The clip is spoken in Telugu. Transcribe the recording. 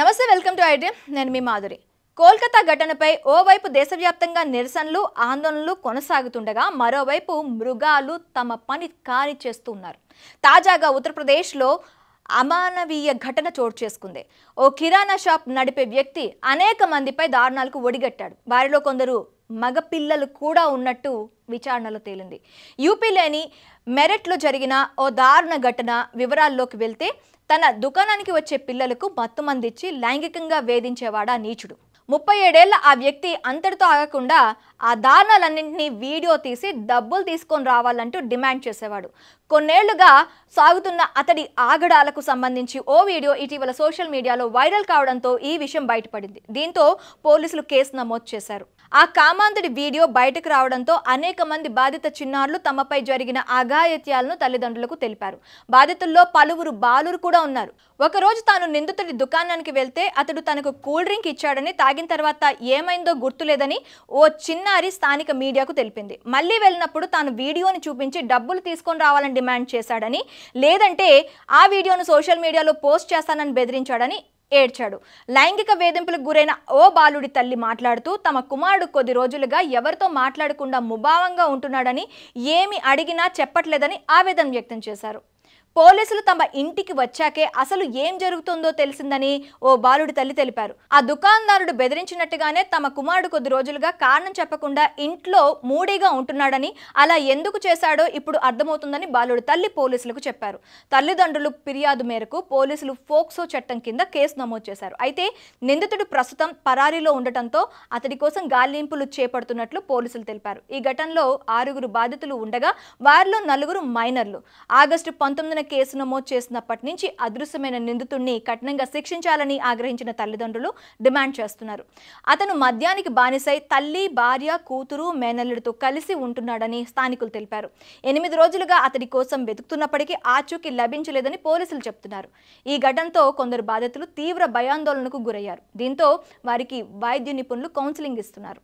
నమస్తే వెల్కమ్ టు ఐడ్రీమ్ నేను మీ మాధురి కోల్కతా ఘటనపై ఓవైపు దేశవ్యాప్తంగా నిరసనలు ఆందోళనలు కొనసాగుతుండగా మరోవైపు మృగాలు తమ పని కానిచేస్తున్నారు తాజాగా ఉత్తరప్రదేశ్లో అమానవీయ ఘటన చోటు చేసుకుంది ఓ కిరాణా షాప్ నడిపే వ్యక్తి అనేక మందిపై దారుణాలకు ఒడిగట్టాడు వారిలో కొందరు మగ పిల్లలు కూడా ఉన్నట్టు విచారణలో తేలింది యూపీలోని మెరట్లో జరిగిన ఓ దారుణ ఘటన వివరాల్లోకి వెళ్తే తన దుకాణానికి వచ్చే పిల్లలకు మత్తుమందిచ్చి లైంగికంగా వేధించేవాడా నీచుడు 37 ఏళ్ల ఆ వ్యక్తి అంతటితో ఆగకుండా ఆ దారుణాలన్నింటినీ వీడియో తీసి డబ్బులు తీసుకొని రావాలంటూ డిమాండ్ చేసేవాడు కొన్నేళ్లుగా సాగుతున్న అతడి ఆగడాలకు సంబంధించి ఓ వీడియో ఇటీవల సోషల్ మీడియాలో వైరల్ కావడంతో ఈ విషయం బయటపడింది దీంతో పోలీసులు కేసు నమోదు చేశారు ఆ కామాంధుడి వీడియో బయటకు రావడంతో అనేక మంది బాధిత చిన్నారులు తమపై జరిగిన అఘాయిత్యాలను తల్లిదండ్రులకు తెలిపారు బాధితుల్లో పలువురు బాలురు కూడా ఉన్నారు ఒకరోజు తాను నిందితుడి దుకాణానికి వెళ్తే అతడు తనకు కూల్ డ్రింక్ ఇచ్చాడని తాగిన తర్వాత ఏమైందో గుర్తులేదని ఓ చిన్నారి స్థానిక మీడియాకు తెలిపింది మళ్ళీ వెళ్ళినప్పుడు తాను వీడియోని చూపించి డబ్బులు తీసుకొని రావాలని డిమాండ్ చేశాడని లేదంటే ఆ వీడియోను సోషల్ మీడియాలో పోస్ట్ చేస్తానని బెదిరించాడని ఏడ్చాడు లైంగిక వేధింపులకు గురైన ఓ బాలుడి తల్లి మాట్లాడుతూ తమ కుమారుడు కొద్ది రోజులుగా ఎవరితో మాట్లాడకుండా ముభావంగా ఉంటున్నాడని ఏమి అడిగినా చెప్పట్లేదని ఆవేదన వ్యక్తం చేశారు పోలీసులు తమ ఇంటికి వచ్చాకే అసలు ఏం జరుగుతుందో తెలిసిందని ఓ బాలుడి తల్లి తెలిపారు ఆ దుకాణదారుడు బెదిరించినట్టుగానే తమ కుమారుడు కొద్ది రోజులుగా కారణం చెప్పకుండా ఇంట్లో మూడీగా ఉంటున్నాడని అలా ఎందుకు చేశాడో ఇప్పుడు అర్థమవుతుందని బాలుడి తల్లి పోలీసులకు చెప్పారు తల్లిదండ్రులు ఫిర్యాదు మేరకు పోలీసులు ఫోక్సో చట్టం కింద కేసు నమోదు చేశారు అయితే నిందితుడు ప్రస్తుతం పరారీలో ఉండటంతో అతడి కోసం గాలింపులు చేపడుతున్నట్లు పోలీసులు తెలిపారు ఈ ఘటనలో 6 బాధితులు ఉండగా వారిలో 4 మైనర్లు ఆగస్టు 19 కేసు నమోదు చేసినప్పటి నుంచి అదృశ్యమైన నిందితుడిని కఠినంగా శిక్షించాలని ఆగ్రహించిన తల్లిదండ్రులు డిమాండ్ చేస్తున్నారు అతను మద్యానికి బానిసై తల్లి భార్య కూతురు మేనల్లుడితో కలిసి ఉంటున్నాడని స్థానికులు తెలిపారు 8 రోజులుగా అతడి కోసం వెతుకుతున్నప్పటికీ ఆచూకీ లభించలేదని పోలీసులు చెప్తున్నారు ఈ ఘటనతో కొందరు బాధితులు తీవ్ర భయాందోళనకు గురయ్యారు దీంతో వారికి వైద్య నిపుణులు కౌన్సిలింగ్ ఇస్తున్నారు